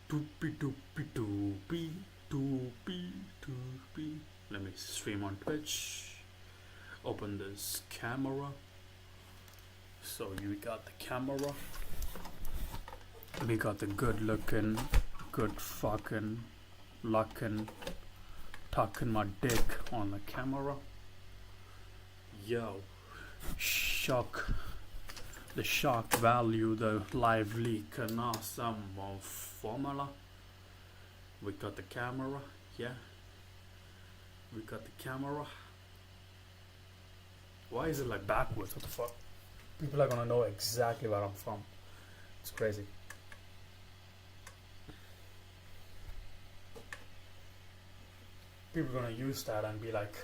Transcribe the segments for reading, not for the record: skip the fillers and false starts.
Doopy doopy doopy doopy doopy. Let me stream on Twitch. Open this camera. So you got the camera. We got the good looking, good fucking looking, tucking my dick on the camera. Yo, shock. The shock value, the lively and awesome formula. We got the camera, yeah. We got the camera. Why is it like backwards? What the fuck? People are gonna know exactly where I'm from. It's crazy. People are gonna use that and be like,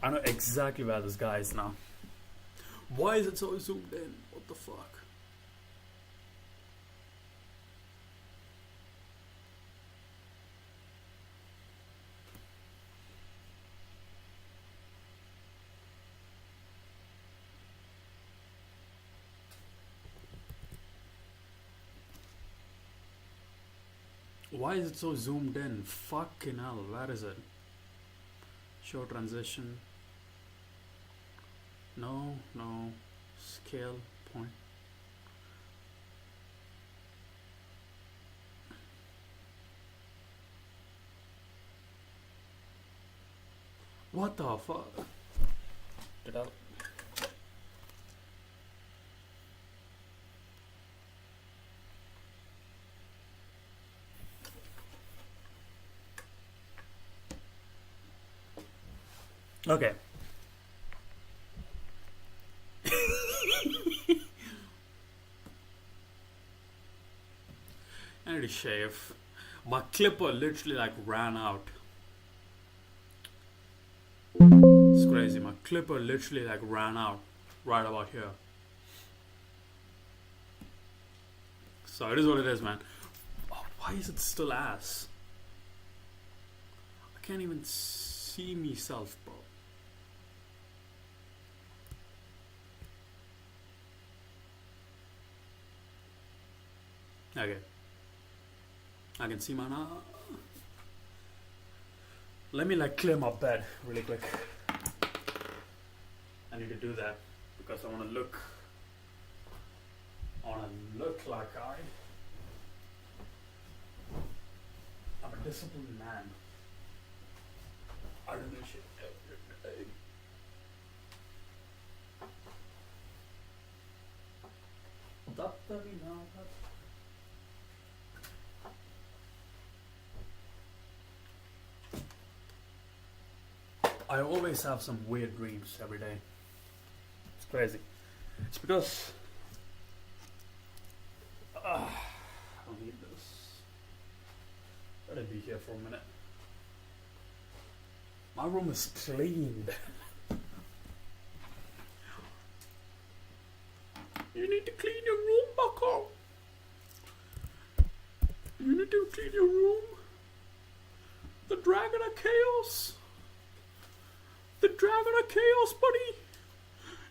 I know exactly where this guy is now. Why is it so zoomed in? What the fuck? Why is it so zoomed in? Fucking hell, where is it? Show transition. No. Scale point. What the fuck? Did I? Okay. I need to shave. My clipper literally like ran out. It's crazy. My clipper literally like ran out right about here. So it is what it is, man. Oh, why is it still ass? I can't even see myself, bro. Okay. I can see my now. Let me like clear my bed really quick. I need to do that because I want to look like I'm a disciplined man. I don't do shit every day. I always have some weird dreams every day. It's crazy. It's because I don't need this. Let it be here for a minute. My room is cleaned. You need to clean your room, bucko. You need to clean your room. The Dragon of Chaos. The Dragon of Chaos, buddy.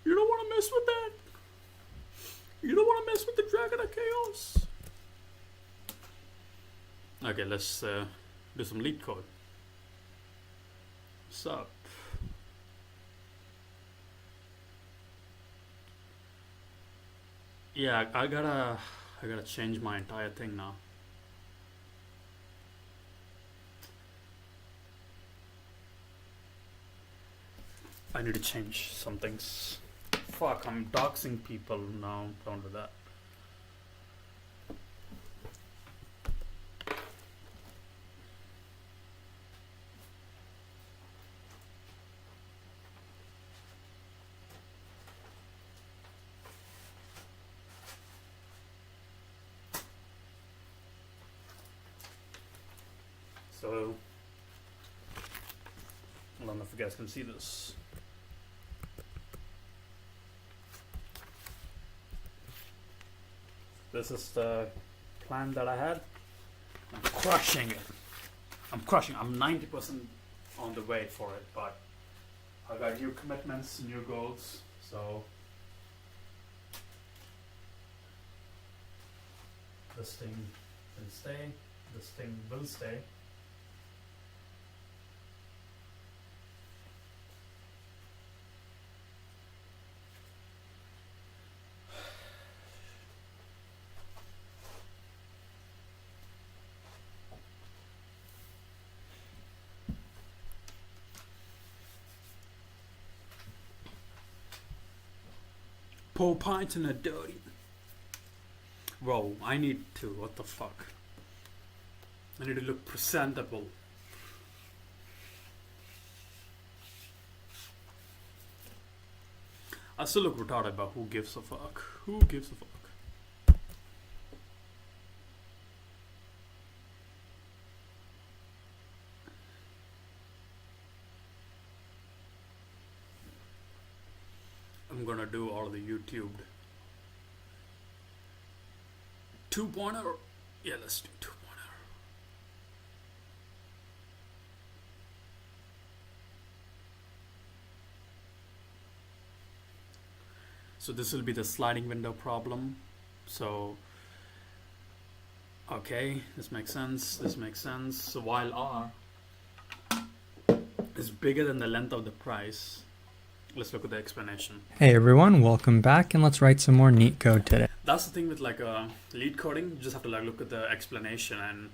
You don't want to mess with that. You don't want to mess with the Dragon of Chaos. Okay, let's do some lead code. What's up? Yeah, I gotta change my entire thing now. I need to change some things. Fuck, I'm doxing people now. Don't do that. So, I don't know if you guys can see this. This is the plan that I had. I'm crushing it. I'm 90% on the way for it, but I got new commitments, new goals, so this thing will stay. This thing will stay. Pour pints in a dirty. Bro, I need to. What the fuck? I need to look presentable. I still look retarded, but who gives a fuck? Who gives a fuck? I'm gonna do all the YouTube 2.0. Yeah, let's do 2.0. So this will be the sliding window problem. So, okay, this makes sense. This makes sense. So while R is bigger than the length of the price, let's look at the explanation. Hey everyone, welcome back, and let's write some more neat code today. That's the thing with like lead coding. You just have to like look at the explanation and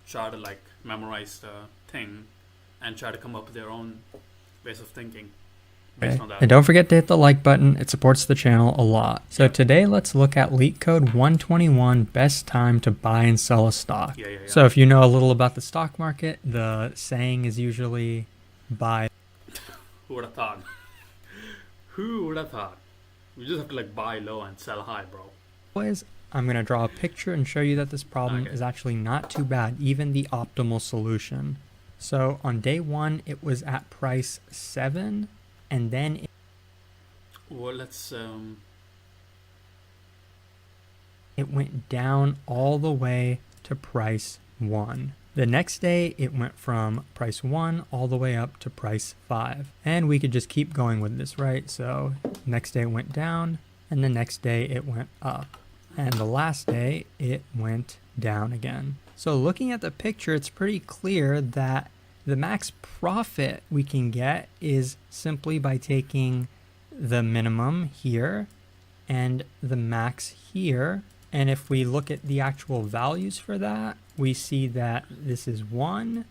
try to like memorize the thing and try to come up with your own ways of thinking based on that. And don't forget to hit the like button. It supports the channel a lot. So today let's look at leak code 121, best time to buy and sell a stock. Yeah. So if you know a little about the stock market, the saying is usually buy. Who would have thought? Who would have thought? We just have to like buy low and sell high, bro. Anyways, I'm going to draw a picture and show you that this problem is actually not too bad, even the optimal solution. So on day one, it was at price 7, and then Well, let's it went down all the way to price 1. The next day, it went from price 1 all the way up to price 5. And we could just keep going with this, right? So next day it went down, and the next day it went up. And the last day, it went down again. So looking at the picture, it's pretty clear that the max profit we can get is simply by taking the minimum here and the max here. And if we look at the actual values for that, we see that this is 1,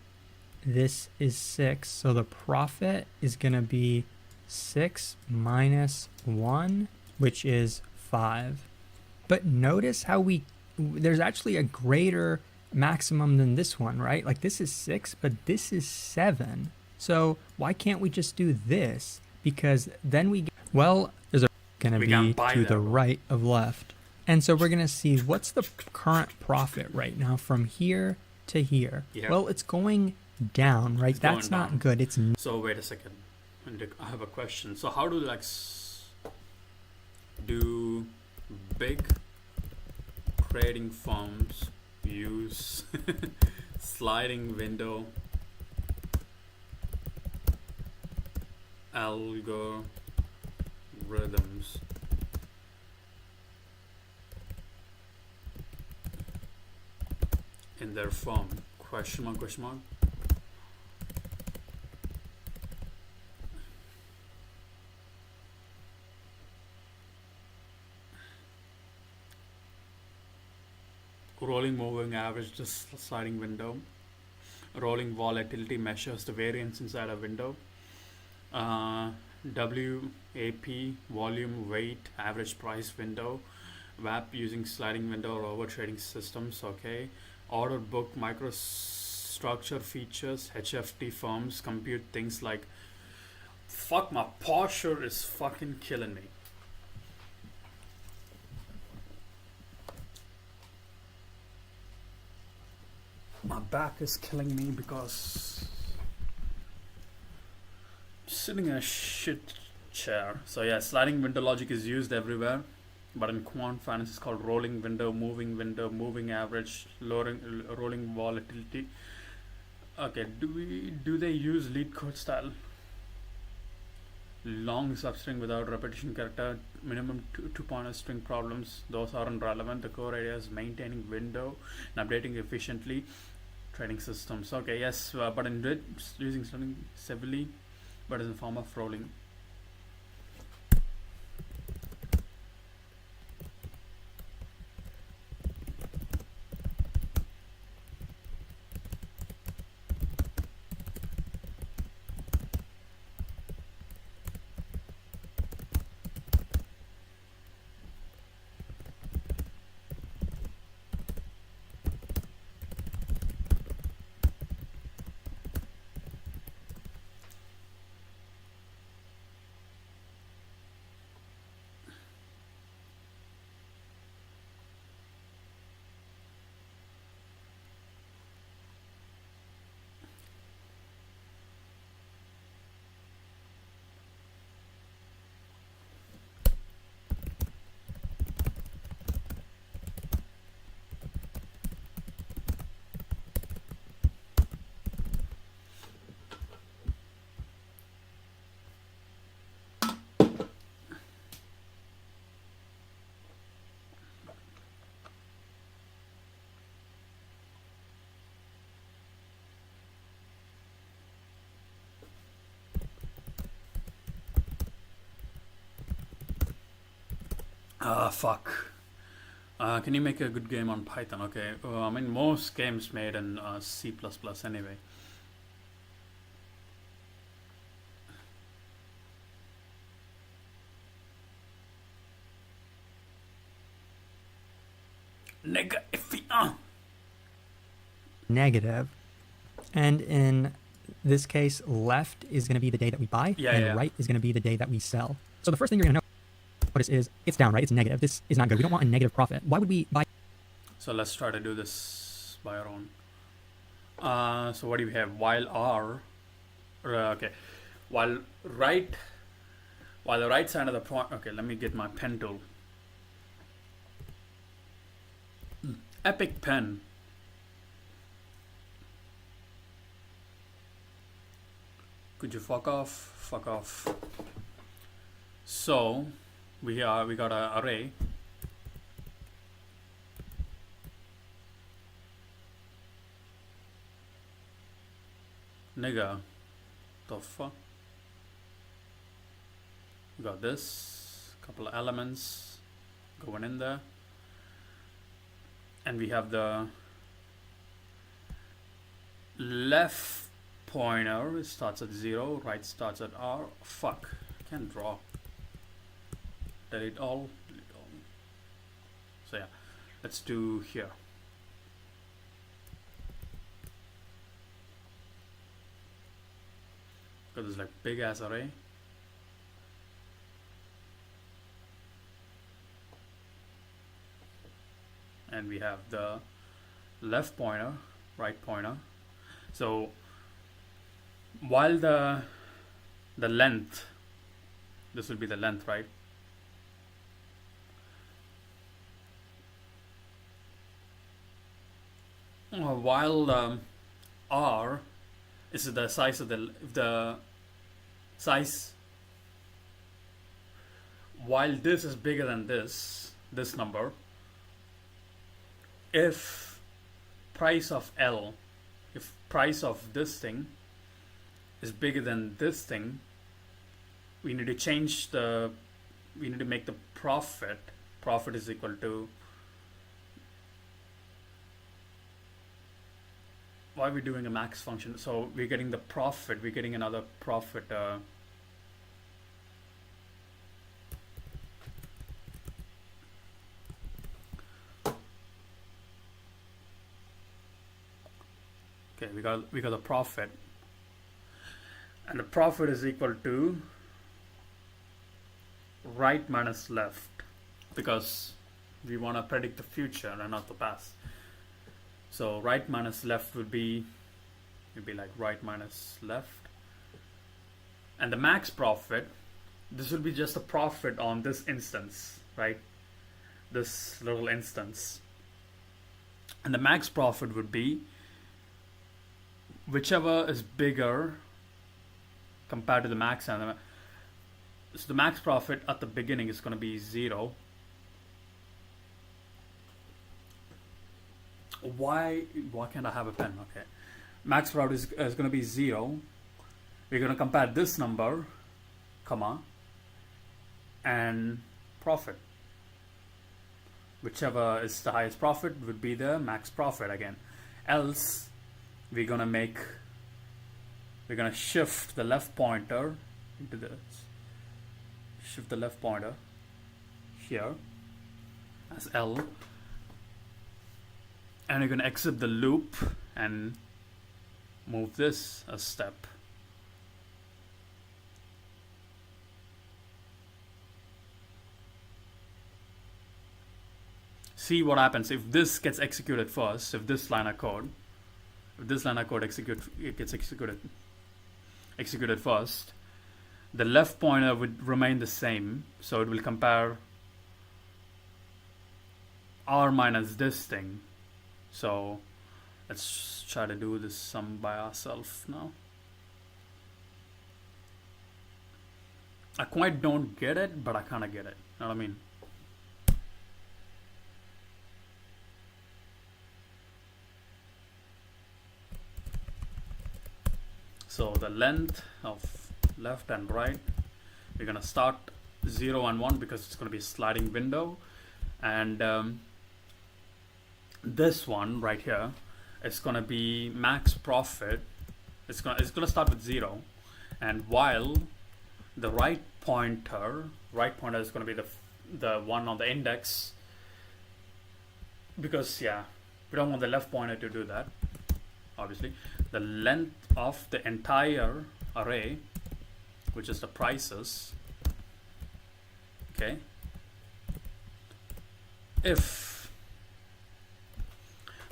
this is 6. So the profit is going to be 6 minus 1, which is 5. But notice how there's actually a greater maximum than this one, right? Like this is 6, but this is 7. So why can't we just do this? Because then well, there's a going to be to the right of left. And so we're going to see what's the current profit right now from here to here. Yeah. Well, it's going down, right? That's not good. It's So wait a second. I have a question. So how do like do big trading firms use sliding window algorithms in their firm? Question mark, question mark. Rolling moving average, just sliding window. Rolling volatility measures the variance inside a window. WAP, volume weight average price window. WAP using sliding window or over trading systems. Okay. Order book microstructure features. HFT firms compute things like, fuck, my posture is fucking killing me. My back is killing me because I'm sitting in a shit chair. So yeah, sliding window logic is used everywhere, but in quant finance it's called rolling window, moving average, rolling volatility. Okay, do they use lead code style? Long substring without repetition character, minimum two-pointer string problems, those aren't relevant. The core idea is maintaining window and updating efficiently trading systems. Okay, yes, but in it, using something severely, but in the form of rolling. Fuck. Can you make a good game on Python? Okay, I mean, most games made in C++ anyway. Negative. And in this case, left is going to be the day that we buy, and right is going to be the day that we sell. So the first thing you're going to notice is it's down, right? It's negative. This is not good. We don't want a negative profit. Why would we buy? So let's try to do this by our own. So what do we have? While R, okay, while the right side of the point. Okay, let me get my pen tool. Epic pen. Could you fuck off? Fuck off. So we got an array. Nigga, the fuck? We got this couple of elements going in there, and we have the left pointer starts at 0, right starts at R. Fuck, I can't draw. Delete all. So yeah, let's do here. Got this like big ass array. And we have the left pointer, right pointer. So while the length, this will be the length, right? While R is the size of the size, while this is bigger than this number, if price of L, if price of this thing is bigger than this thing, we need to change we need to make the profit is equal to, why are we doing a max function? So we're getting the profit, we're getting another profit. Okay, we got the profit, and the profit is equal to right minus left, because we want to predict the future and not the past. So right minus left would be like right minus left, and the max profit, this will be just a profit on this instance, right? This little instance, and the max profit would be whichever is bigger compared to the max, and So the max profit at the beginning is going to be 0. Why can't I have a pen? Okay. Max profit is going to be 0. We're going to compare this number, comma, and profit. Whichever is the highest profit would be the max profit again. Else, we're going to shift the left pointer into this. Shift the left pointer here as L. And you're going to exit the loop and move this a step. See what happens if this gets executed first. If this line of code gets executed first, the left pointer would remain the same, so it will compare R minus this thing. So let's try to do this sum by ourselves now. I quite don't get it, but I kind of get it. You know what I mean? So the length of left and right, we're going to start 0 and 1 because it's going to be a sliding window. And this one right here is going to be max profit. It's going to start with 0. And while the right pointer is going to be the one on the index, because we don't want the left pointer to do that, obviously. The length of the entire array, which is the prices, okay, if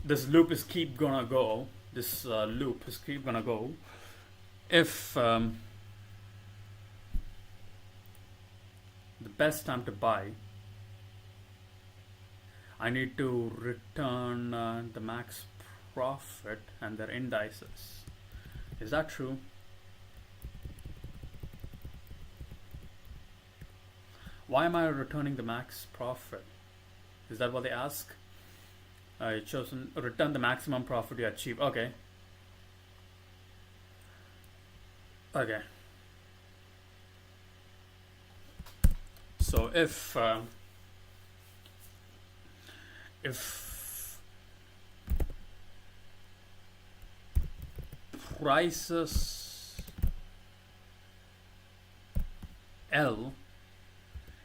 this loop is keep gonna go, if the best time to buy, I need to return the max profit and their indices. Is that true? Why am I returning the max profit? Is that what they ask? I chosen return the maximum profit you achieve. Okay. So if prices L,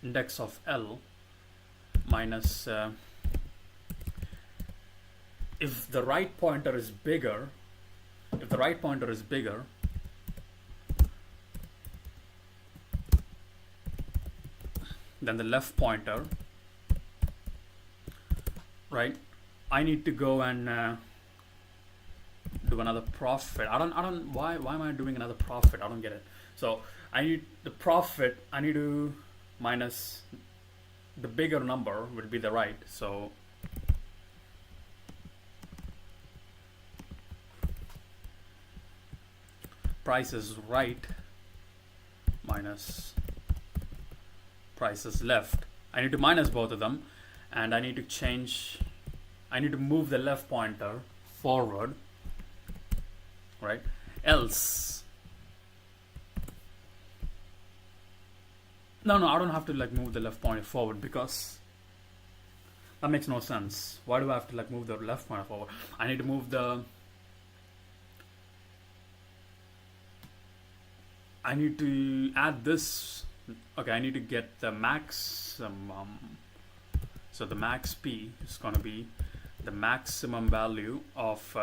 index of L minus if the right pointer is bigger, than the left pointer, right? I need to go and do another profit. Why am I doing another profit? I don't get it. So I need the profit, I need to minus the bigger number would be the right. So price is right minus price is left. I need to minus both of them, and I need to move the left pointer forward, right? Else, no, I don't have to move the left pointer forward because that makes no sense. Why do I have to move the left pointer forward? I need to move I need to add this. Okay, I need to get the maximum. So the max P is going to be the maximum value of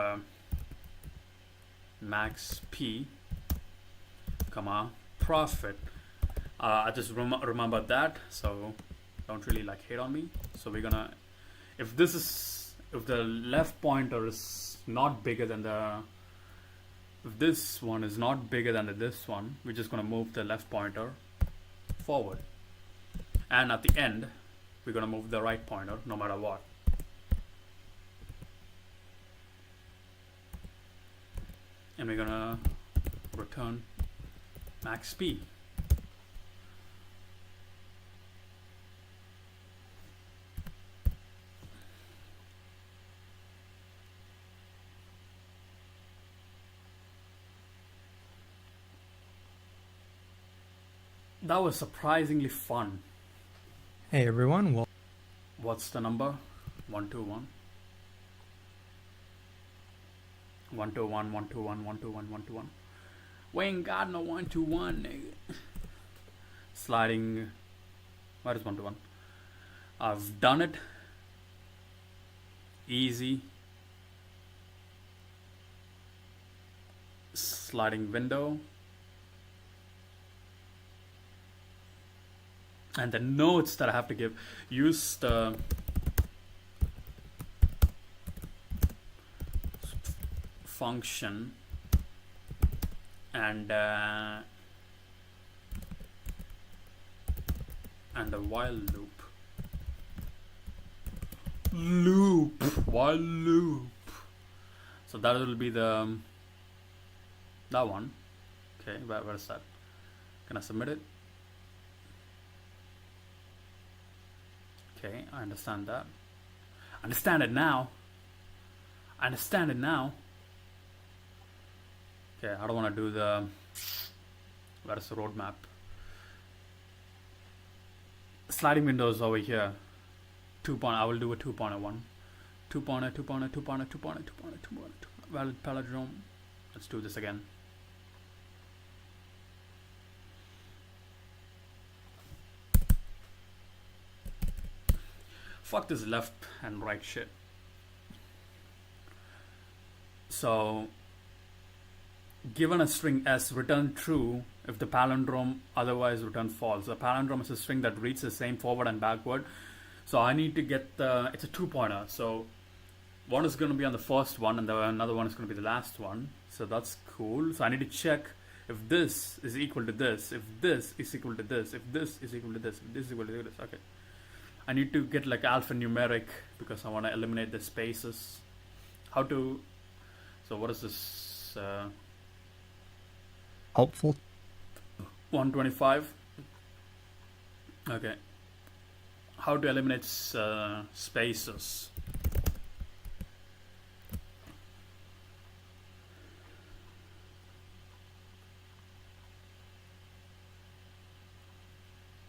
max P, comma, profit. I just remember that, so don't really hate on me. So we're gonna, if the left pointer is not bigger than if this one is not bigger than this one, we're just gonna move the left pointer forward, and at the end we're gonna move the right pointer no matter what. And we're gonna return max P. That was surprisingly fun. Hey everyone, well, What's the number? 121. 121, 121, 121, 121. We ain't got no 121, nigga. Sliding. Where is 121? I've done it. Easy. Sliding window. And the notes that I have to give. Use the function and the while while loop. So that will be the that one. Okay, where is that? Can I submit it? Okay, I understand that. Understand it now. Okay, I don't want to do the. Where's the roadmap? Sliding windows over here. 2. I will do a 2.1. 2.2. Valid palindrome. Let's do this again. Fuck this left and right shit. So, given a string S, return true if the palindrome otherwise return false. The palindrome is a string that reads the same forward and backward. So I need to get the, it's a 2-pointer. So one is going to be on the first one and another one is going to be the last one. So that's cool. So I need to check if this is equal to this, if this is equal to this, if this is equal to this, if this is equal to this. Okay. I need to get like alphanumeric because I want to eliminate the spaces. How to, so what is this? helpful. 125. Okay. How to eliminate spaces.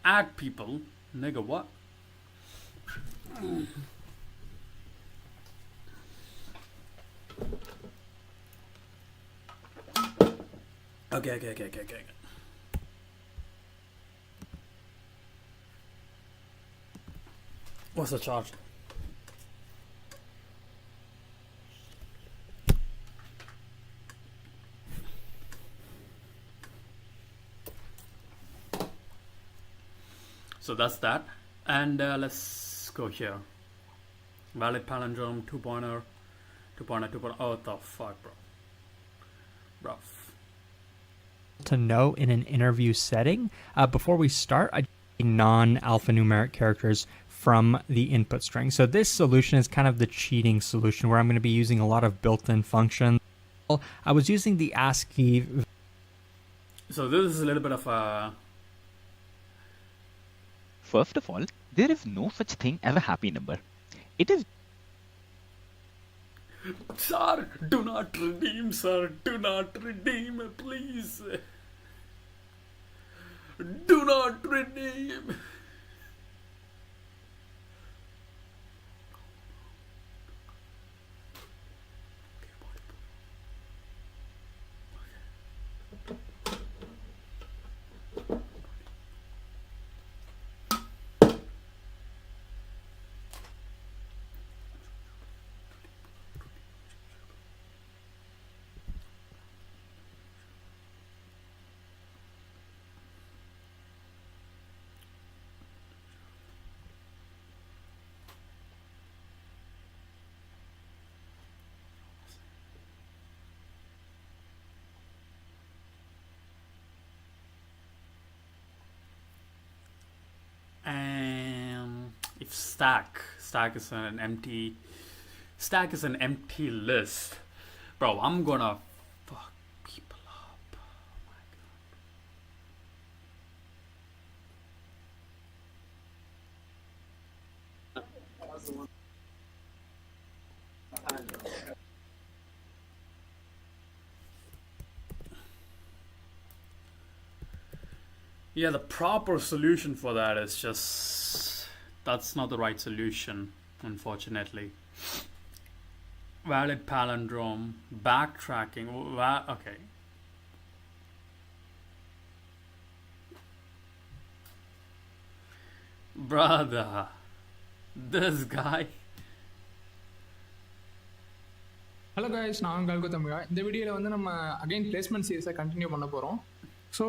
Add people. Nigga, what? Okay. What's the charge? So that's that. And let's go here. Valid palindrome, 2-pointer, 2-pointer. Oh, what the fuck, bro. To know in an interview setting, before we start, I non-alphanumeric characters from the input string. So this solution is kind of the cheating solution where I'm going to be using a lot of built-in functions. I was using the ASCII. So this is a little bit of a... First of all, there is no such thing as a happy number. It is... Sir, do not redeem, sir. Do not redeem, please. Do not redeem. If stack is an empty list, bro, I'm gonna fuck people up. Oh my god. Yeah, the proper solution for that is just that's not the right solution, unfortunately. Valid palindrome, backtracking. Okay. Brother, this guy. Hello guys, நான் உங்கள் கௌதமிகா. இந்த வீடியோவில் வந்து நம்ம again placement சீரிஸை continue பண்ண போகிறோம். So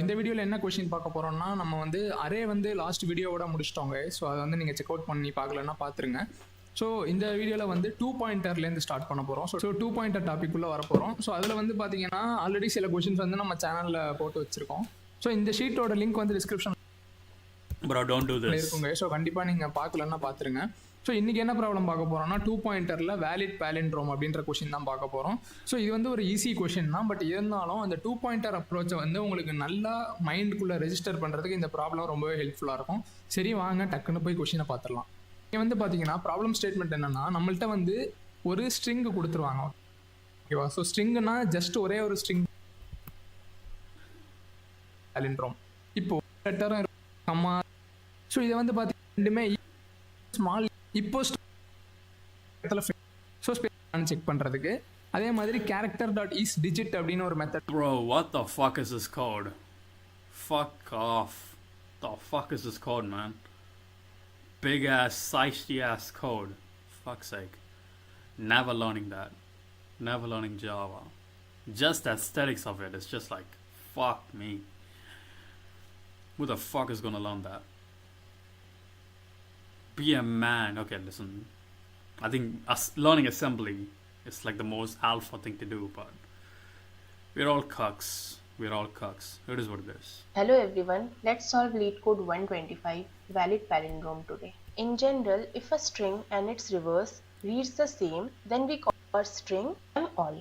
இந்த வீடியோவில் என்ன கொஷின் பார்க்க போகிறோம்னா, நம்ம வந்து அரே வந்து லாஸ்ட் வீடியோவோட முடிச்சிட்டோங்க. ஸோ அதை வந்து நீங்கள் செக் அவுட் பண்ணி பார்க்கலன்னா பார்த்துருங்க. ஸோ இந்த வீடியோவில் வந்து 2 பாயிண்டர்லேருந்து ஸ்டார்ட் பண்ண போகிறோம். ஸோ 2 பாயிண்டர் டாபிக் உள்ள வர போகிறோம். ஸோ அதில் வந்து பார்த்தீங்கன்னா ஆல்ரெடி சில கொஷின்ஸ் வந்து நம்ம சேனலில் போட்டு வச்சுருக்கோம். ஸோ இந்த ஷீட்டோட லிங்க் வந்து டிஸ்கிரிப்ஷன் இருக்குங்க. ஸோ கண்டிப்பாக நீங்கள் பார்க்கலன்னா பார்த்துருங்க. ஸோ இன்றைக்கி என்ன ப்ராப்ளம் பார்க்க போகிறோம்னா, 2 பாயிண்டரில் வேலிட் பாலிண்ட்ரோம் அப்படின்ற கொஷின் தான் பார்க்க போகிறோம். ஸோ இது வந்து ஒரு ஈஸி கொஷின் தான். பட் இருந்தாலும் அந்த 2 பாயிண்டர் அப்ரோச்சை வந்து உங்களுக்கு நல்லா மைண்டுக்குள்ளே ரெஜிஸ்டர் பண்ணுறதுக்கு இந்த ப்ராப்ளம் ரொம்பவே ஹெல்ப்ஃபுல்லாக இருக்கும். சரி வாங்க டக்குன்னு போய் கொஷினை பார்த்துடலாம். இங்கே வந்து பார்த்தீங்கன்னா ப்ராப்ளம் ஸ்டேட்மெண்ட் என்னென்னா, நம்மள்ட்ட வந்து ஒரு ஸ்ட்ரிங்கு கொடுத்துருவாங்க. ஓகேவா? ஸோ ஸ்ட்ரிங்குனா ஜஸ்ட் ஒரே ஒரு ஸ்ட்ரிங் பாலிண்ட்ரோம். இப்போது லெட்டரும் கம்மா. ஸோ இதை வந்து பார்த்தீங்கன்னா ரெண்டுமே ஸ்மால் இப்போ ஸோ ஸ்பேஸ் செக் பண்ணுறதுக்கு. அதே மாதிரி கேரக்டர் டாட் இஸ் டிஜிட் அப்படின்னு ஒரு method. Bro, what the fuck is this code? Fuck off. The fuck is this code, man? Big ass, feisty ass code. Fuck's sake. Never learning that. Never learning Java. Just the aesthetics of it is just like, fuck me. Who the fuck is gonna learn that? Be a man. Okay, listen. I think learning assembly is like the most alpha thing to do, but we're all cucks. We're all cucks. It is what it is. Hello everyone, let's solve lead code 125 valid palindrome today. In general, if a string and its reverse reads the same, then we call our string all.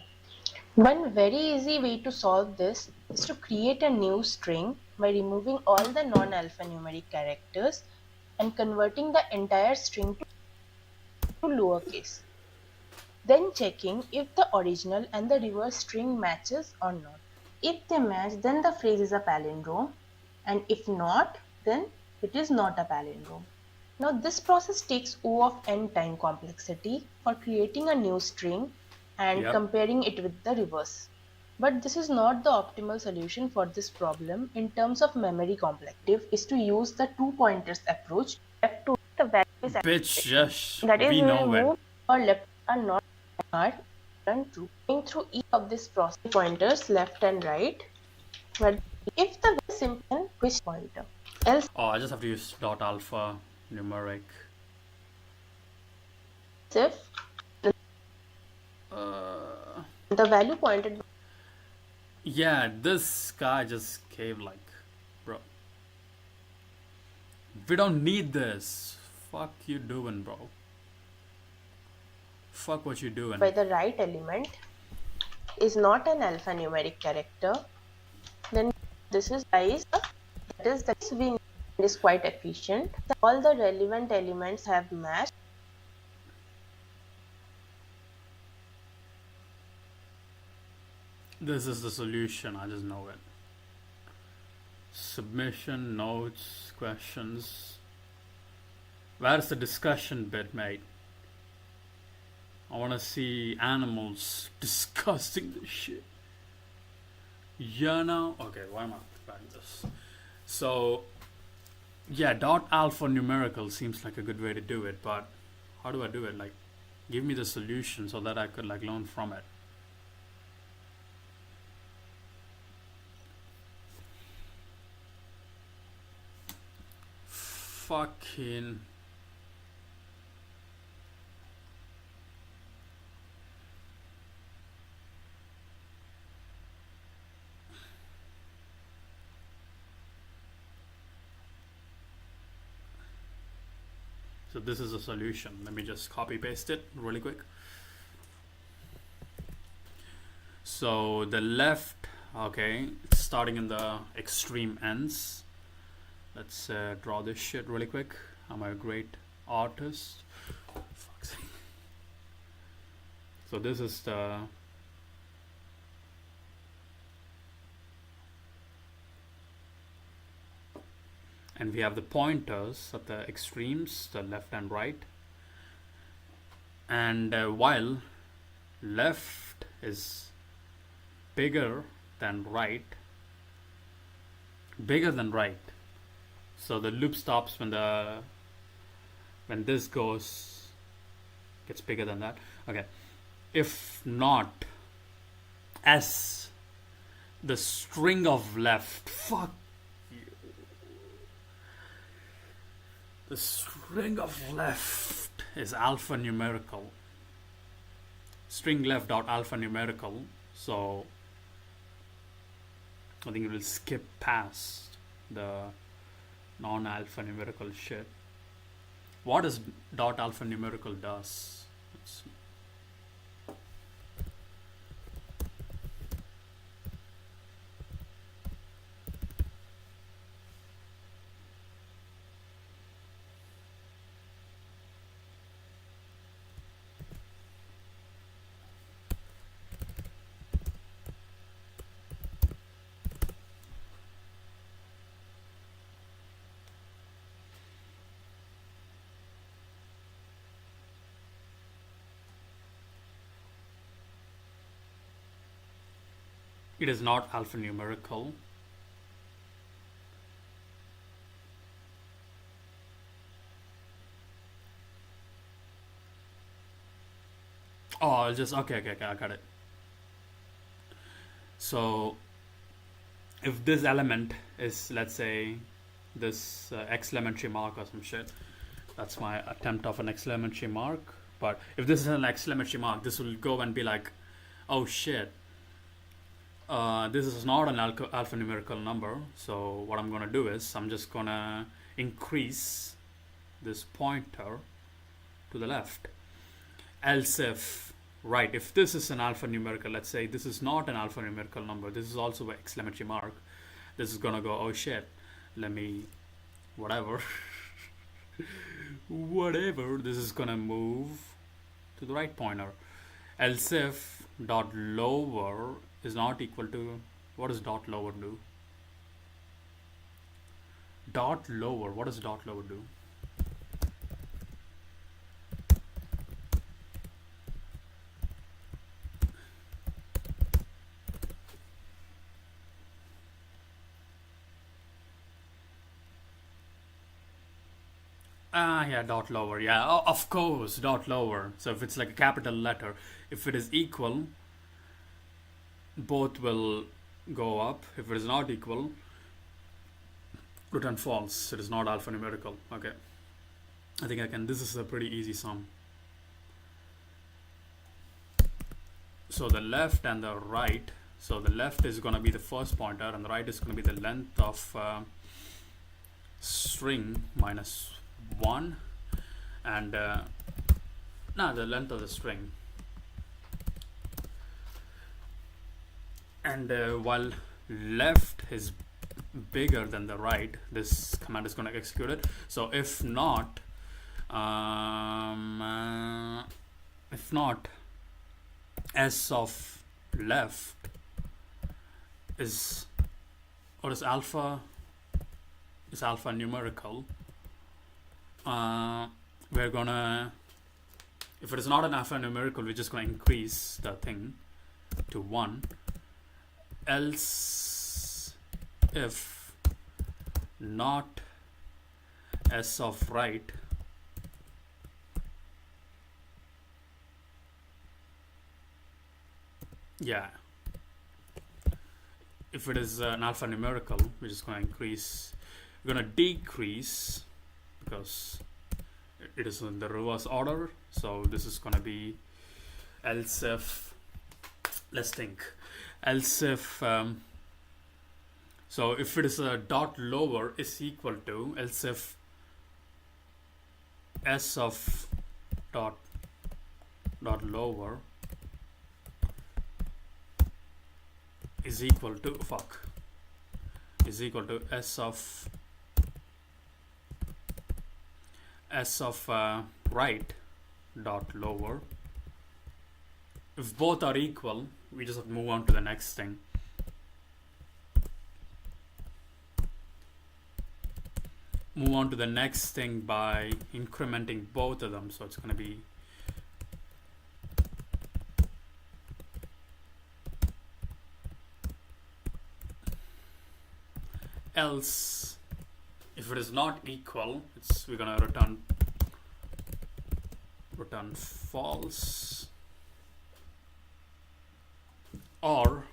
One very easy way to solve this is to create a new string by removing all the non-alphanumeric characters and converting the entire string to lowercase. Then checking if the original and the reverse string matches or not. If they match, then the phrase is a palindrome, and if not, then it is not a palindrome. Now this process takes O of n time complexity for creating a new string and comparing it with the reverse. But this is not the optimal solution for this problem. In terms of memory complexity is to use the 2 pointers approach. Left to the values Bitch, yes. that is We know it. move or left are not are and true. Going through each of these process pointers left and right. But if the simple which pointer else Oh, I just have to use dot alpha numeric. if the value pointed Yeah, this guy just gave like, bro. We don't need this. Fuck you doing, bro. Fuck what you doing. by the right element is not an alphanumeric character, then this is size that is we is quite efficient. All the relevant elements have matched. This is the solution. I just know it. Submission, notes, questions. Where's the discussion bit, mate? I want to see animals discussing this shit. Yeah, now? Okay, why am I writing this? So, yeah, dot alpha numerical seems like a good way to do it, but how do I do it? Like, give me the solution so that I could like learn from it. Fucking so this is a solution. Let me just copy paste it really quick. So the left, okay, starting in the extreme ends. Let's draw this shit really quick. I'm a great artist. Fuck's sake. So this is the and we have the pointers at the extremes, the left and right. And while left is bigger than right, so the loop stops when this gets bigger than that. Okay, if not, as the string of left, fuck you. The string of left is alphanumerical. String left dot alphanumerical. So I think it will skip past the non-alphanumerical shit. What does dot alphanumerical does? Let's see. It is not alphanumerical. Oh, I'll just okay, I got it. So if this element is, let's say, this exclamatory mark or some shit, that's my attempt of an exclamatory mark. But if this is an exclamatory mark, this will go and be like, oh shit, this is not an alphanumerical number. So what I'm gonna do is I'm just gonna increase this pointer to the left. Else if right, if this is an alphanumerical, let's say this is not an alphanumerical number, this is also an exclamatory mark, this is gonna go, oh shit, let me whatever this is gonna move to the right pointer. Else if dot lower is not equal to, what does dot lower do? Dot lower, what does dot lower do? Yeah, dot lower. Yeah, oh, of course, dot lower. So if it's like a capital letter, if it is equal, both will go up. If it is not equal, return false. It is not alphanumerical. Okay, I think I can. This is a pretty easy sum. So the left and the right. So the left is going to be the first pointer, and the right is going to be the length of string minus 1, and the length of the string. And while left is bigger than the right, this command is going to execute it. So if not s of left is, or is alphanumerical, we're gonna, if it is not an alphanumerical, we're just gonna increase the thing to 1. Else if not s of right if it is an alphanumerical, we're just going to increase, we're going to decrease because it is in the reverse order. So this is going to be else if, let's think, else if so if it is a dot lower is equal to, else if s of dot lower is equal to s of right dot lower. If both are equal, we just have to move on to the next thing. move on to the next thing by incrementing both of them. So it's going to be else. If it is not equal, we're going to return false, or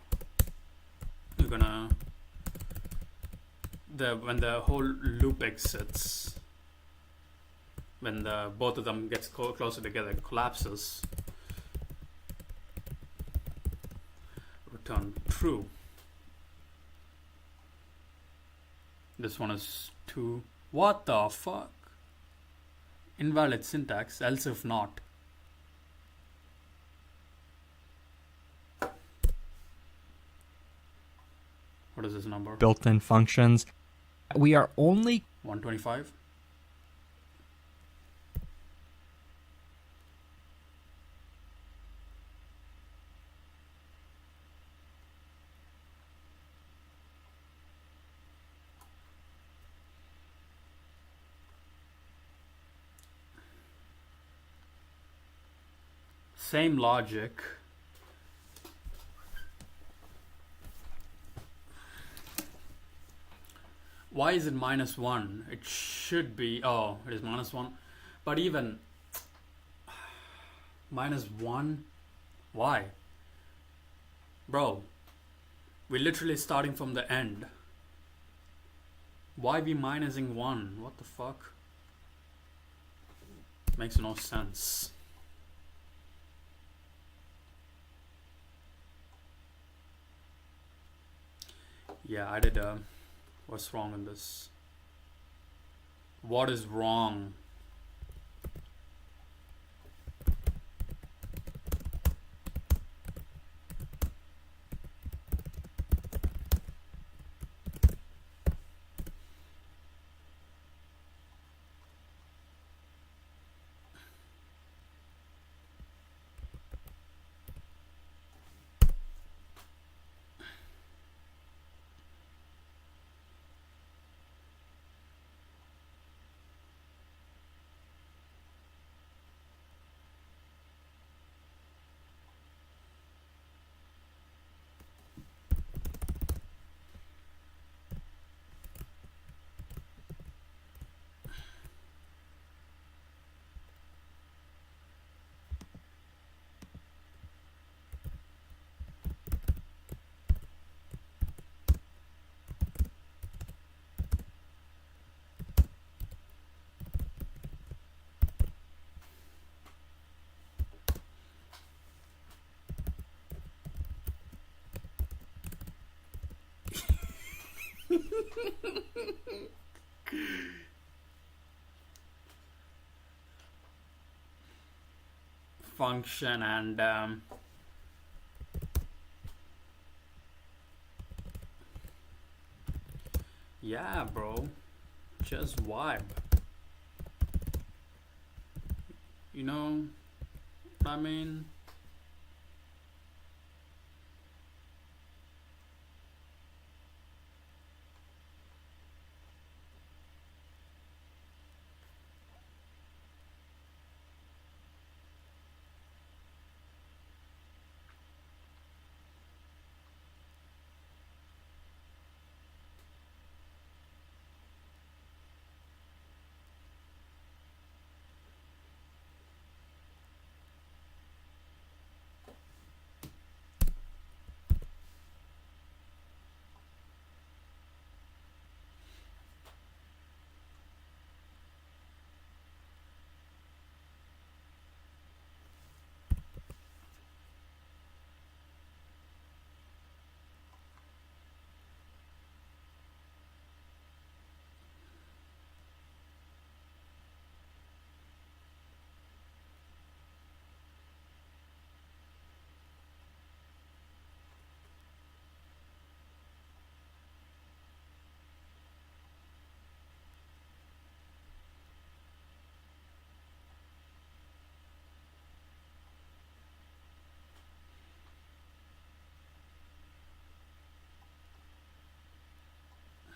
we're gonna when the whole loop exits, when both of them gets closer together, collapses, return true. This one is 2. What the fuck? Invalid syntax, else if not. What is this number? Built-in functions. We are only 125. Same logic. Why is it -1? It should be, oh, it is -1. But even -1, why? Bro, we're literally starting from the end. Why be minusing 1? What the fuck? Makes no sense. Yeah, I did what's wrong in this? What is wrong? Function and yeah, bro, just vibe. You know what I mean?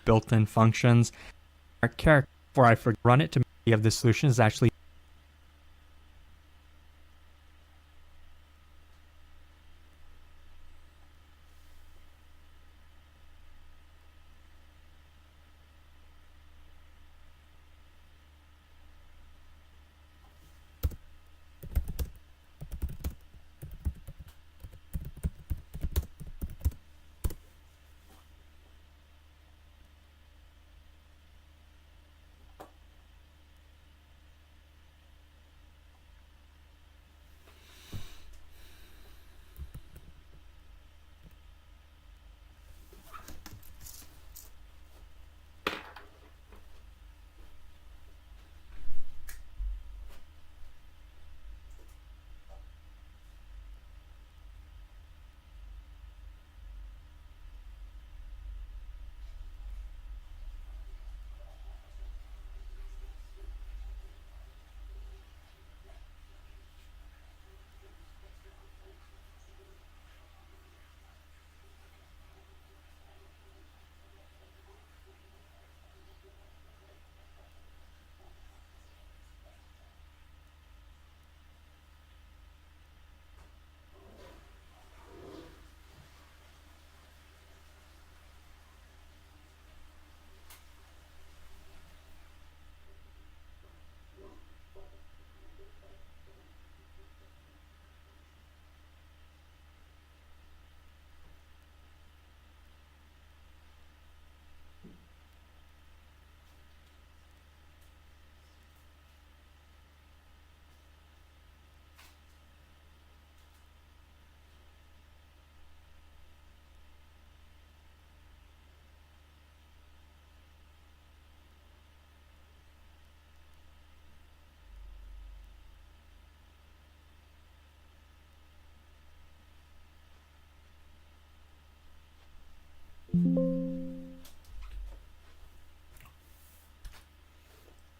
built-in functions. Our character before I forget, run it to see if the solution is actually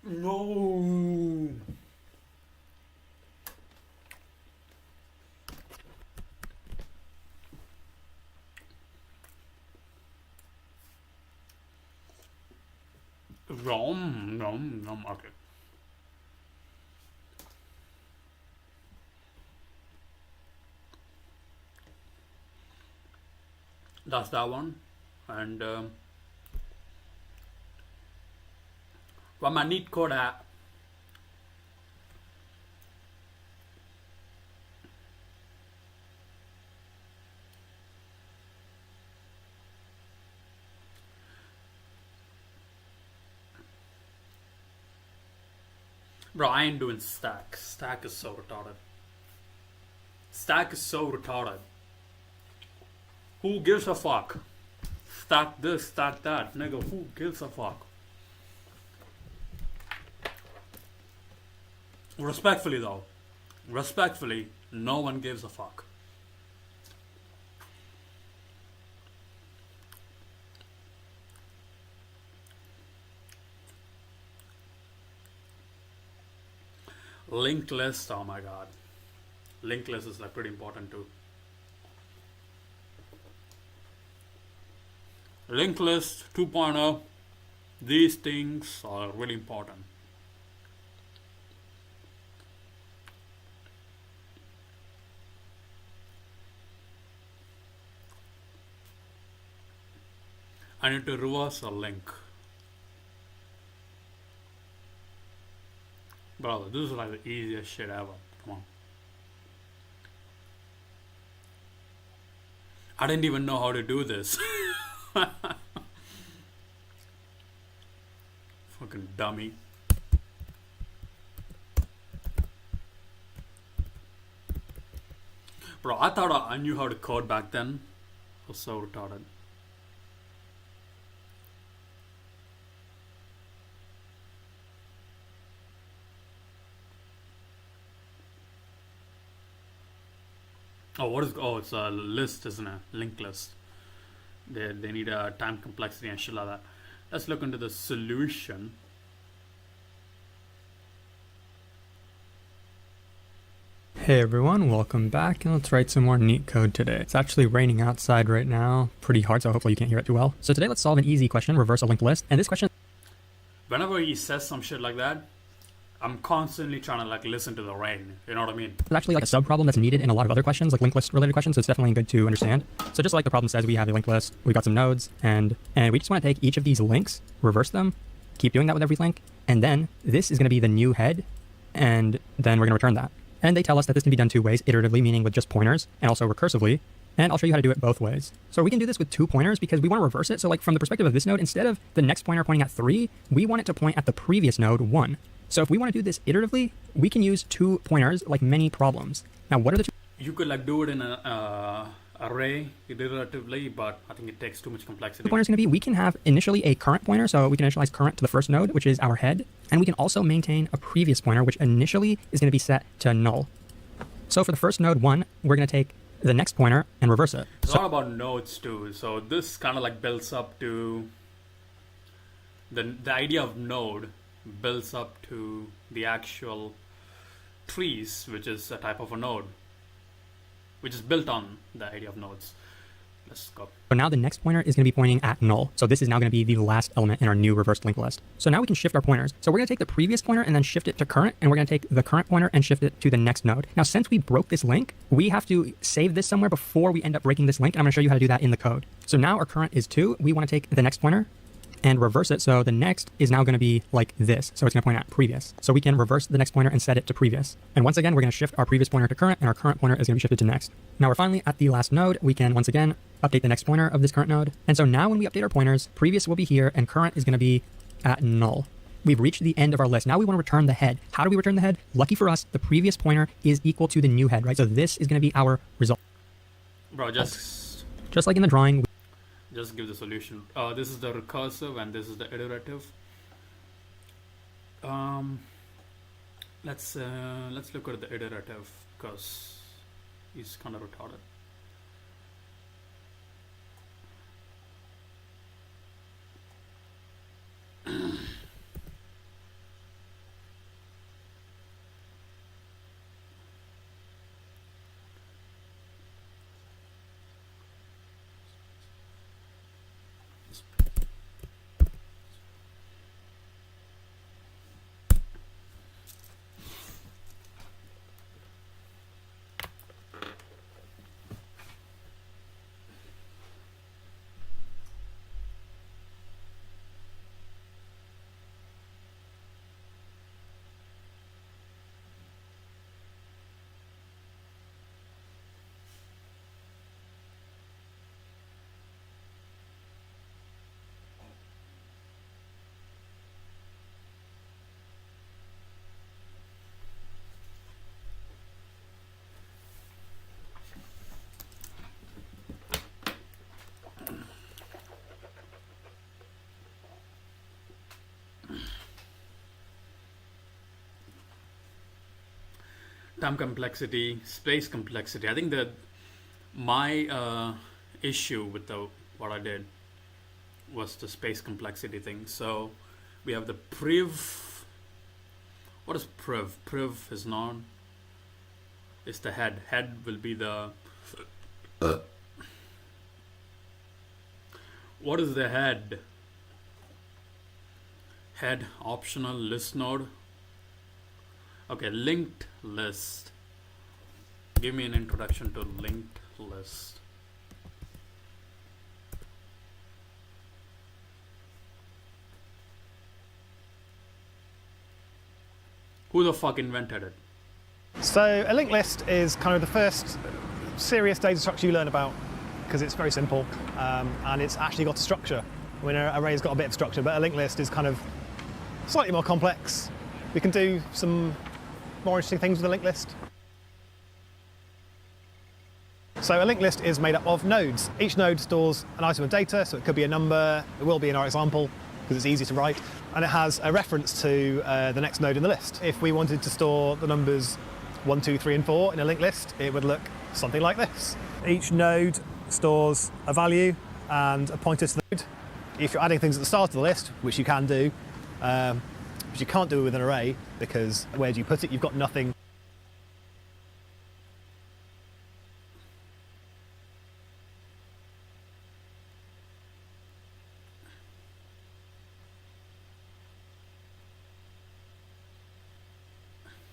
No. Okay. That's that one. And what my neat code at? Bro, I ain't doing stack. Stack is so retarded. Stack is so retarded. Who gives a fuck? Stack this, stack that. Nigga, who gives a fuck? Respectfully though. Respectfully, no one gives a fuck. Linked list, oh my god. Linked list is like pretty important too. Linked list 2.0, these things are really important. I need to reverse a link. Brother, this is like the easiest shit ever. Come on. I didn't even know how to do this. Fucking dummy. Bro, I thought I knew how to code back then. I was so retarded. Oh, what is? Oh, it's a list, isn't it? Linked list. They need a time complexity and shit like that. Let's look into the solution. Hey everyone, welcome back, and let's write some more neat code today. It's actually raining outside right now, pretty hard, so hopefully you can't hear it too well. So today let's solve an easy question, reverse a linked list, and this question... whenever he says some shit like that, I'm constantly trying to like listen to the rain. You know what I mean? It's actually like a sub-problem that's needed in a lot of other questions, like linked list related questions, so it's definitely good to understand. So just like the problem says, we have a linked list, we got some nodes, and we just want to take each of these links, reverse them, keep doing that with every link, and then this is going to be the new head, and then we're going to return that. And they tell us that this can be done two ways, iteratively, meaning with just pointers, and also recursively. And I'll show you how to do it both ways. So we can do this with 2 pointers because we want to reverse it. So like from the perspective of this node, instead of the next pointer pointing at 3, we want it to point at the previous node 1. So if we want to do this iteratively, we can use 2 pointers like many problems. Now what are the 2? You could like do it in an array iteratively, but I think it takes too much complexity. The pointer is going to be, we can have initially a current pointer, so we can initialize current to the first node, which is our head, and we can also maintain a previous pointer, which initially is going to be set to null. So for the first node 1, we're going to take the next pointer and reverse it. It's all about nodes too. So this kind of like builds up to the idea of node builds up to the actual trees, which is a type of a node, which is built on the idea of nodes. Let's go. So now the next pointer is going to be pointing at null. So this is now going to be the last element in our new reversed linked list. So now we can shift our pointers. So we're going to take the previous pointer and then shift it to current, and we're going to take the current pointer and shift it to the next node. Now, since we broke this link, we have to save this somewhere before we end up breaking this link, and I'm going to show you how to do that in the code. So now our current is 2. We want to take the next pointer and reverse it. So the next is now going to be like this. So it's going to point at previous. So we can reverse the next pointer and set it to previous. And once again, we're going to shift our previous pointer to current, and our current pointer is going to be shifted to next. Now we're finally at the last node. We can once again update the next pointer of this current node. And so now when we update our pointers, previous will be here and current is going to be at null. We've reached the end of our list. Now we want to return the head. How do we return the head? Lucky for us, the previous pointer is equal to the new head, right? So this is going to be our result. Bro, just like in the drawing. Just give the solution. This is the recursive and this is the iterative. Let's look at the iterative because he's kind of retarded. Time complexity, space complexity. I think that my issue with what I did was the space complexity thing. So we have the priv. What is priv? Priv is non. It's the head. Head will be the. What is the head? Head optional list node. Okay, linked list. Give me an introduction to linked list. Who the fuck invented it? So a linked list is kind of the first serious data structure you learn about because it's very simple and it's actually got a structure. I mean, an array's got a bit of structure, but a linked list is kind of slightly more complex. We can do some more interesting things with a linked list. So a linked list is made up of nodes. Each node stores an item of data, so it could be a number, it will be in our example, because it's easy to write, and it has a reference to the next node in the list. If we wanted to store the numbers 1, 2, 3, and 4 in a linked list, it would look something like this. Each node stores a value and a pointer to the node. If you're adding things at the start of the list, which you can do, which you can't do with an array, because where do you put it? You've got nothing.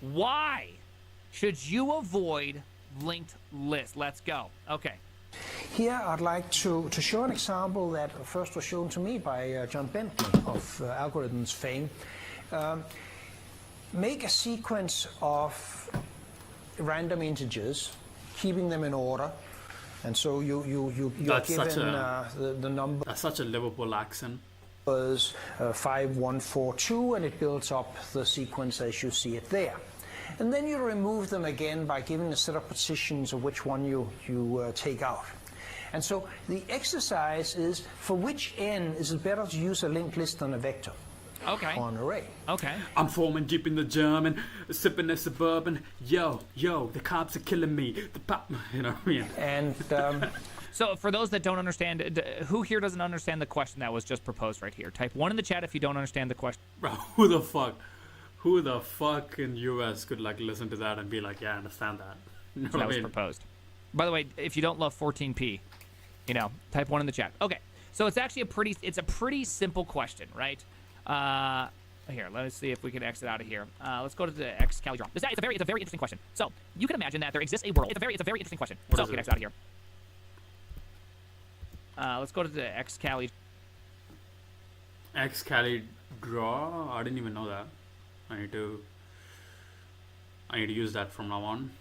Why should you avoid linked lists? Let's go. Okay. Here I'd like to show an example that first was shown to me by John Bentley of algorithms fame. Make a sequence of random integers, keeping them in order, and so you're given the number. That's such a Liverpool accent. 5, 1, 4, 2, and it builds up the sequence as you see it there. And then you remove them again by giving a set of positions of which one you take out. And so the exercise is, for which n is it better to use a linked list than a vector? Okay. Or an array. Okay. I'm forming deep in the German, sipping a suburban. Yo, the cops are killing me. The pop, you know what I mean? And so for those that don't understand, who here doesn't understand the question that was just proposed right here? Type 1 in the chat if you don't understand the question. Bro, who the fuck in US could like listen to that and be like, yeah, I understand that. You know So that was proposed. By the way, if you don't love 14p, type 1 in the chat. Okay. So it's actually a pretty simple question, right? Here, let's see if we can exit out of here. Let's go to the xcali draw. It's a very interesting question. So you can imagine that there exists a world. It's a very interesting question. So we can exit out of here. Let's go to the xcali. Xcali draw? I didn't even know that. I need to use that from now on.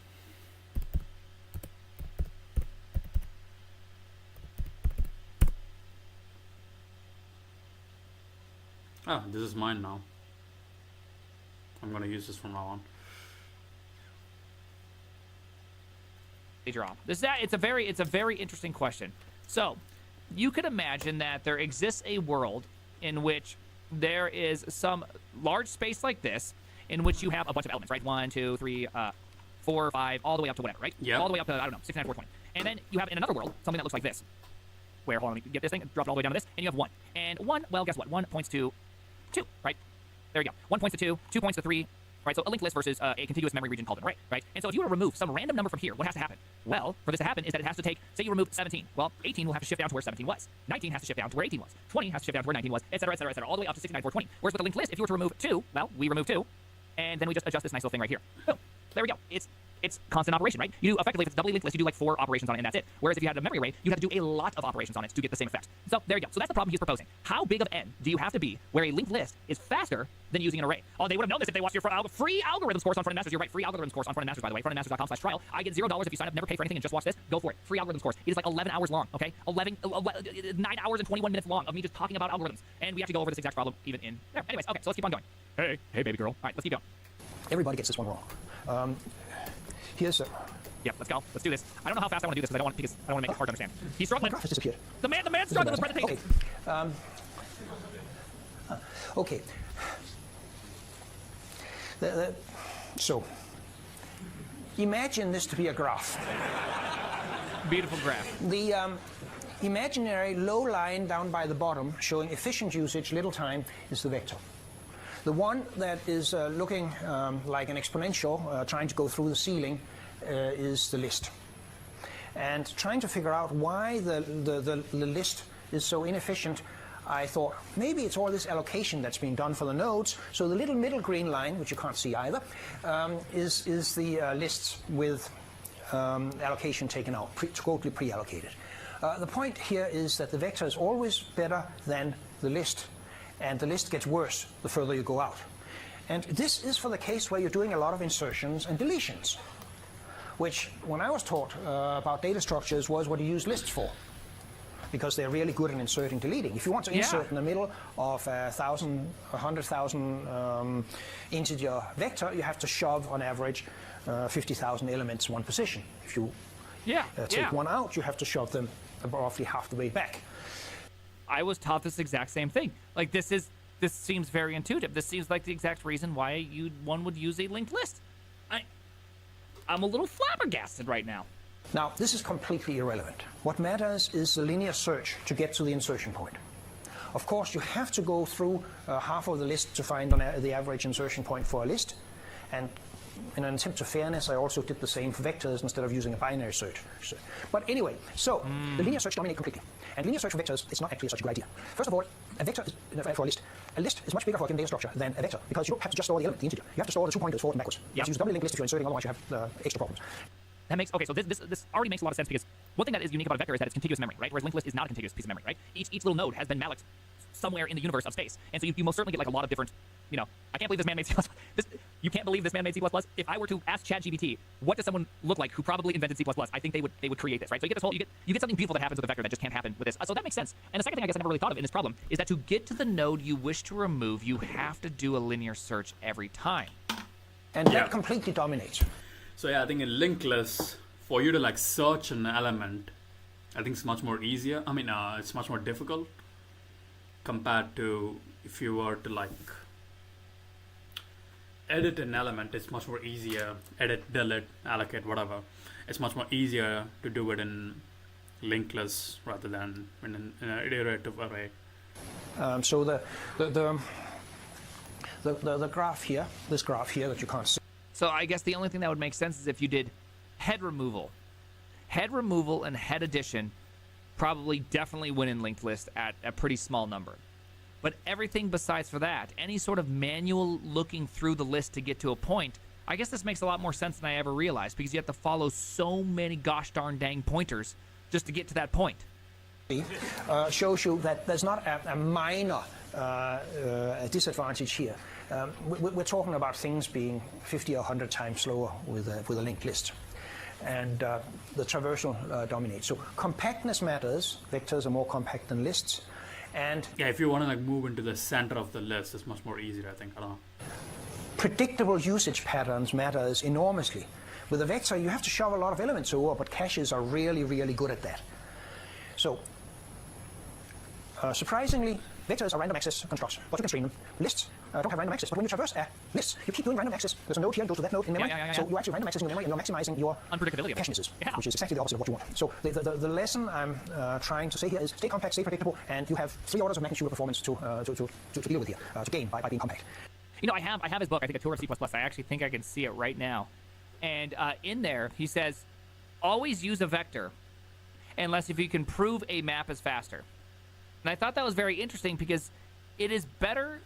Ah, this is mine now. I'm gonna use this from now on. Draw. It's a very interesting question. So you could imagine that there exists a world in which there is some large space like this, in which you have a bunch of elements, right? 1, 2, 3, 4, 5, all the way up to whatever, right? Yeah. All the way up to, I don't know, 69, 420. And then you have in another world something that looks like this, where, hold on, let me get this thing, drop it all the way down to this, and you have 1. And 1, well, guess what? 1 points to 2, right? There you go. 1 points to 2, 2 points to 3, right? So a linked list versus a contiguous memory region called an array, right? And so if you were to remove some random number from here, what has to happen? Well, for this to happen is that it has to take, say you remove 17. Well, 18 will have to shift down to where 17 was. 19 has to shift down to where 18 was. 20 has to shift down to where 19 was, et cetera, all the way up to 69, 420. Whereas with a linked list, if you were to remove 2, well, we remove 2, and then we just adjust this nice little thing right here. Boom. There we go. It's constant operation, right? You do effectively, if it's doubly linked list, you do like 4 operations on it, and that's it. Whereas if you had a memory array, you have to do a lot of operations on it to get the same effect. So there you go. So that's the problem he's proposing. How big of n do you have to be where a linked list is faster than using an array? Oh, they would have known this if they watched your free algorithms course on Front End Masters. You're right, free algorithms course on Front End Masters, by the way. frontendmasters.com/trial. I get $0 if you sign up, never pay for anything, and just watch this. Go for it. Free algorithms course. It is like 11 hours long, okay? 9 hours and 21 minutes long of me just talking about algorithms. And we actually go over this exact problem even in there. Anyways, okay, so let's keep on going. Hey, baby girl. All right, let's keep going. everybody gets this one wrong. Here's a... Yeah, let's go. Let's do this. I don't know how fast I want to do this because I don't want to make it hard to understand. He's My struggling. graph has disappeared. The man's struggling with his presentation. Okay. So, imagine this to be a graph. Beautiful graph. The imaginary low line down by the bottom showing efficient usage, little time, is the vector. The one that is looking like an exponential, trying to go through the ceiling, is the list. And trying to figure out why the list is so inefficient, I thought maybe it's all this allocation that's being done for the nodes. So the little middle green line, which you can't see either, is the lists with allocation taken out, totally pre-allocated. The point here is that the vector is always better than the list, and the list gets worse the further you go out. And this is for the case where you're doing a lot of insertions and deletions, which, when I was taught about data structures, was what you use lists for, because they're really good at inserting, deleting. If you want to insert in the middle of 100,000 integer vector, you have to shove, on average, 50,000 elements one position. If you take one out, you have to shove them roughly half the way back. I was taught this exact same thing. Like, this seems very intuitive. This seems like the exact reason why one would use a linked list. I'm a little flabbergasted right now. Now, this is completely irrelevant. What matters is the linear search to get to the insertion point. Of course, you have to go through half of the list to find the average insertion point for a list. And in an attempt to fairness, I also did the same for vectors instead of using a binary search. But anyway, so the linear search dominates completely. And linear search for vectors is not actually such a good idea. First of all, a vector is, for a list is much bigger for a given data structure than a vector because you don't have to just store the element, the integer. You have to store the 2 pointers forward and backwards. You have to use a double linked list if you're inserting, otherwise you have extra problems. That makes, okay, so this already makes a lot of sense because one thing that is unique about a vector is that it's contiguous memory, right? Whereas linked list is not a contiguous piece of memory, right? Each little node has been malloc somewhere in the universe of space. And so you most certainly get like a lot of different, I can't believe this man made C++. You can't believe this man made C++. If I were to ask ChatGPT, what does someone look like who probably invented C++, I think they would create this, right? So you get this whole, you get something beautiful that happens with a vector that just can't happen with this. So that makes sense. And the second thing I guess I never really thought of in this problem is that to get to the node you wish to remove, you have to do a linear search every time. And that completely dominates. So yeah, I think in linked list, for you to like search an element, I think it's much more easier. I mean, it's much more difficult compared to if you were to like edit an element. It's much more easier. Edit, delete, allocate, whatever. It's much more easier to do it in linked list rather than in an iterative array. So the graph here, this graph here that you can't see. So I guess the only thing that would make sense is if you did head removal. Head removal and head addition probably definitely win in linked list at a pretty small number. But everything besides for that, any sort of manual looking through the list to get to a point, I guess this makes a lot more sense than I ever realized because you have to follow so many gosh darn dang pointers just to get to that point. Shows you that there's not a minor disadvantage here. We're talking about things being 50 or 100 times slower with a linked list. And the traversal dominates. So compactness matters. Vectors are more compact than lists. And yeah, if you want to like move into the center of the list, it's much more easier, I think. I don't know. Predictable usage patterns matters enormously. With a vector, you have to shove a lot of elements over, but caches are really, really good at that. So surprisingly, vectors are random access constructs, but you can screen them. Lists don't have random access, but when you traverse a list, you keep doing random access. There's a node here, goes to that node in memory. So you're actually random accessing your memory, and you're maximizing your unpredictability cache misses, which is exactly the opposite of what you want. So the lesson I'm trying to say here is stay compact, stay predictable, and you have 3 orders of magnitude of performance to deal with here, to gain by being compact. I have his book, I think, A Tour of C++. I actually think I can see it right now. And in there, he says, always use a vector unless if you can prove a map is faster. And I thought that was very interesting because it is better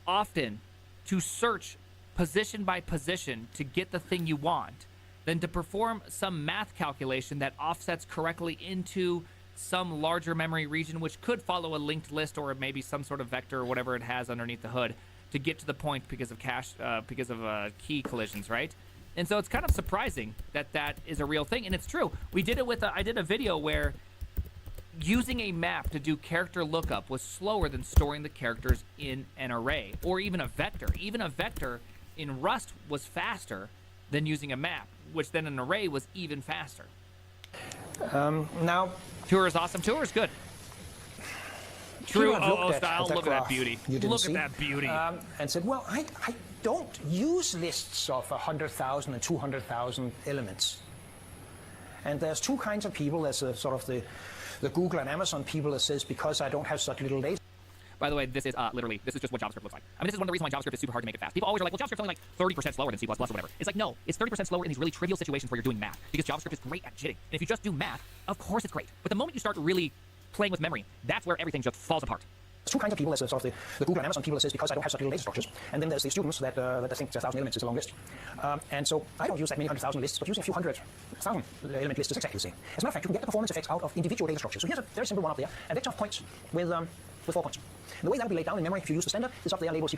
often to search position by position to get the thing you want than to perform some math calculation that offsets correctly into some larger memory region, which could follow a linked list or maybe some sort of vector or whatever it has underneath the hood to get to the point because of key collisions, right? And so it's kind of surprising that that is a real thing, and it's true. We did it with I did a video where using a map to do character lookup was slower than storing the characters in an array or even a vector. Even a vector in Rust was faster than using a map, which then an array was even faster. Now, Tour is awesome. Tour is good. True OO style. Look at that beauty. Look at that beauty. And said, well, I don't use lists of 100,000 and 200,000 elements. And there's 2 kinds of people. There's sort of the Google and Amazon people that says because I don't have such little data. By the way, this is this is just what JavaScript looks like. I mean, this is one of the reasons why JavaScript is super hard to make it fast. People always are like, well, JavaScript's only like 30% slower than C++ or whatever. It's like, no, it's 30% slower in these really trivial situations where you're doing math because JavaScript is great at jitting. And if you just do math, of course it's great. But the moment you start really playing with memory, that's where everything just falls apart. There's 2 kinds of people. There's sort of the Google and Amazon people that says because I don't have such little data structures. And then there's the students that think 1,000 elements is a long list. And so I don't use that many 100,000 lists, but using a few 100,000 element lists is exactly the same. As a matter of fact, you can get the performance effects out of individual data structures. So here's a very simple one up there, a vector of points with 4 points. And the way that will be laid down in memory if you use the standard is up there labeled C++.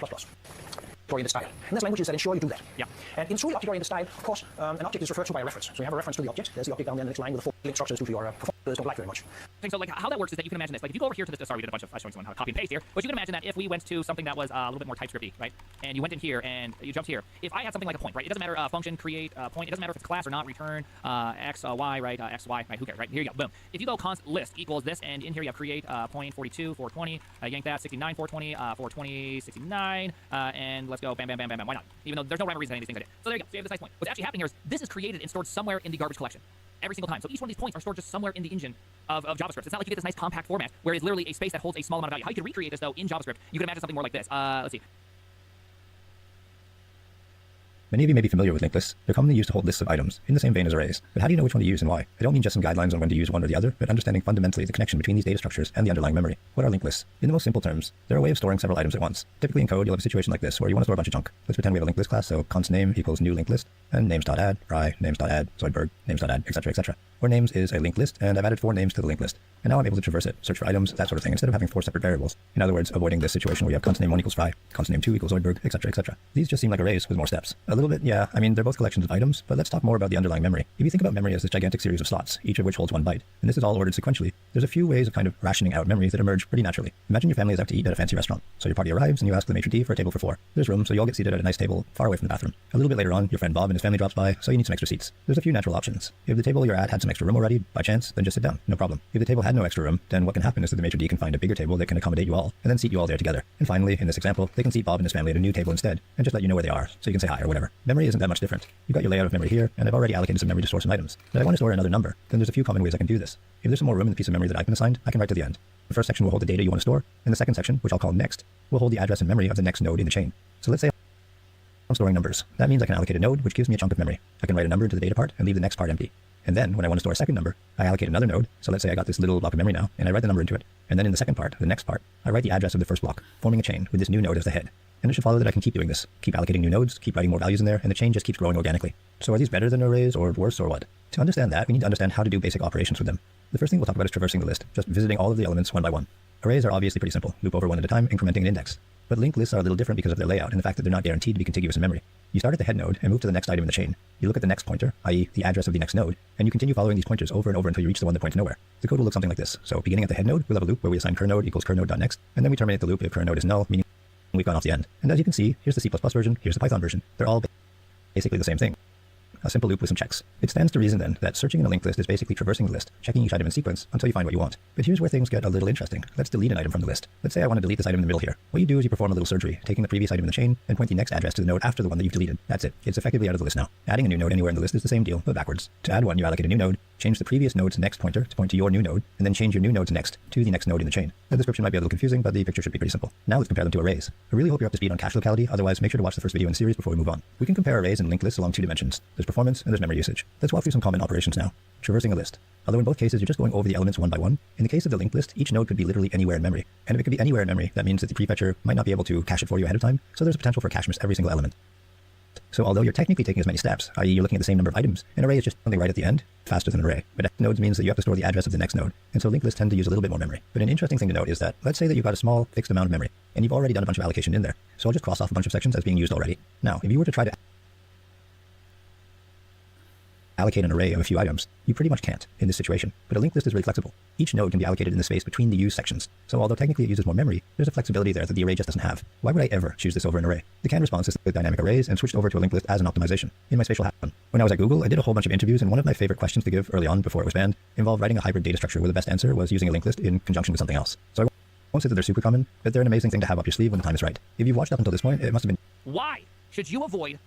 Oriented style. And there's languages that ensure you do that. Yeah. And in truly object-oriented style, of course, an object is referred to by a reference. So you have a reference to the object. There's the object down there in the next line with the 4 linked structures due to your performance don't like very much. So like how that works is that you can imagine this. Like if you go over here to this, sorry, we did a bunch of showing someone how to copy and paste here, but you can imagine that if we went to something that was a little bit more TypeScripty, right? And you went in here and you jumped here. If I had something like a point, right? It doesn't matter function, create, point. It doesn't matter if it's a class or not. Return x, y, right? X, y, right? Who cares, right? Here you go. Boom. If you go const list equals this, and in here you have create point 42, 420, yank that 69, 420, 420, 69, and let's go bam, bam, bam, bam, bam. Why not? Even though there's no rhyme or reason to any of these things I did. So there you go. So you have this nice point. What's actually happening here is this is created and stored somewhere in the garbage collection. Every single time. So each one of these points are stored just somewhere in the engine of JavaScript. It's not like you get this nice compact format where it's literally a space that holds a small amount of value. How you could recreate this, though, in JavaScript, you could imagine something more like this. Let's see. Many of you may be familiar with linked lists. They're commonly used to hold lists of items, in the same vein as arrays. But how do you know which one to use and why? I don't mean just some guidelines on when to use one or the other, but understanding fundamentally the connection between these data structures and the underlying memory. What are linked lists? In the most simple terms, they're a way of storing several items at once. Typically in code, you'll have a situation like this, where you want to store a bunch of junk. Let's pretend we have a linked list class, so const name equals new linked list, and names.add, pry, names.add, Zoidberg, names.add, etc., etc. Where names is a linked list, and I've added 4 names to the linked list. And now I'm able to traverse it, search for items, that sort of thing, instead of having 4 separate variables. In other words, avoiding this situation where you have const name 1 equals fry, const name 2 equals Zoidberg, etc., etc. These just seem like arrays with more steps. A little bit, yeah, I mean, they're both collections of items, but let's talk more about the underlying memory. If you think about memory as this gigantic series of slots, each of which holds 1 byte, and this is all ordered sequentially, there's a few ways of kind of rationing out memory that emerge pretty naturally. Imagine your family is out to eat at a fancy restaurant. So your party arrives and you ask the maitre d' for a table for 4. There's room, so you all get seated at a nice table far away from the bathroom. A little bit later on, your friend Bob and his family drops by, so you need some extra seats. There's a few natural options. If the table you're at had some extra room already, by chance, then just sit down, no problem. If the table had no extra room, then what can happen is that the maitre d' can find a bigger table that can accommodate you all, and then seat you all there together. And finally, in this example, they can seat Bob and his family at a new table instead, and just let you know where they are, so you can say hi or whatever. Memory isn't that much different. You've got your layout of memory here, and I've already allocated some memory to store some items. But I want to store another number, then there's a few common ways I can do this. If there's some more room in the piece of memory that I've been assigned, I can write to the end. The first section will hold the data you want to store, and the second section, which I'll call next, will hold the address and memory of the next node in the chain. So let's say I'm storing numbers. That means I can allocate a node, which gives me a chunk of memory. I can write a number into the data part and leave the next part empty. And then, when I want to store a second number, I allocate another node. So let's say I got this little block of memory now, and I write the number into it. And then in the second part, the next part, I write the address of the first block, forming a chain with this new node as the head. And it should follow that I can keep doing this, keep allocating new nodes, keep writing more values in there, and the chain just keeps growing organically. So are these better than arrays, or worse, or what? To understand that, we need to understand how to do basic operations with them. The first thing we'll talk about is traversing the list, just visiting all of the elements one by one. Arrays are obviously pretty simple, loop over one at a time, incrementing an index. But linked lists are a little different because of their layout and the fact that they're not guaranteed to be contiguous in memory. You start at the head node and move to the next item in the chain. You look at the next pointer, i.e. the address of the next node, and you continue following these pointers over and over until you reach the one that points nowhere. The code will look something like this. So beginning at the head node, we'll have a loop where we assign cur_node equals cur_node.next, and then we terminate the loop if cur_node is null, meaning we've gone off the end. And as you can see, here's the C++ version, here's the Python version. They're all basically the same thing. A simple loop with some checks. It stands to reason then that searching in a linked list is basically traversing the list, checking each item in sequence until you find what you want. But here's where things get a little interesting. Let's delete an item from the list. Let's say I want to delete this item in the middle here. What you do is you perform a little surgery, taking the previous item in the chain and point the next address to the node after the one that you've deleted. That's it. It's effectively out of the list now. Adding a new node anywhere in the list is the same deal, but backwards. To add one, you allocate a new node, change the previous node's next pointer to point to your new node, and then change your new node's next to the next node in the chain. The description might be a little confusing, but the picture should be pretty simple. Now let's compare them to arrays. I really hope you're up to speed on cache locality, otherwise make sure to watch the first video in the series before we move on. We can compare arrays and linked lists along 2 dimensions. There's performance and there's memory usage. Let's walk through some common operations now. Traversing a list. Although in both cases you're just going over the elements one by one, in the case of the linked list, each node could be literally anywhere in memory. And if it could be anywhere in memory, that means that the prefetcher might not be able to cache it for you ahead of time, so there's a potential for cache miss every single element. So although you're technically taking as many steps, i.e. you're looking at the same number of items, an array is just something right at the end, faster than an array. But nodes means that you have to store the address of the next node, and so linked lists tend to use a little bit more memory. But an interesting thing to note is that, let's say that you've got a small fixed amount of memory, and you've already done a bunch of allocation in there. So I'll just cross off a bunch of sections as being used already. Now, if you were to try to allocate an array of a few items, you pretty much can't in this situation. But a linked list is really flexible. Each node can be allocated in the space between the used sections. So although technically it uses more memory, there's a flexibility there that the array just doesn't have. Why would I ever choose this over an array? The canned response is with dynamic arrays and switched over to a linked list as an optimization. In my spatial hack, when I was at Google, I did a whole bunch of interviews, and one of my favorite questions to give early on before it was banned involved writing a hybrid data structure where the best answer was using a linked list in conjunction with something else. So I won't say that they're super common, but they're an amazing thing to have up your sleeve when the time is right. If you've watched up until this point, it must have been Why should you avoid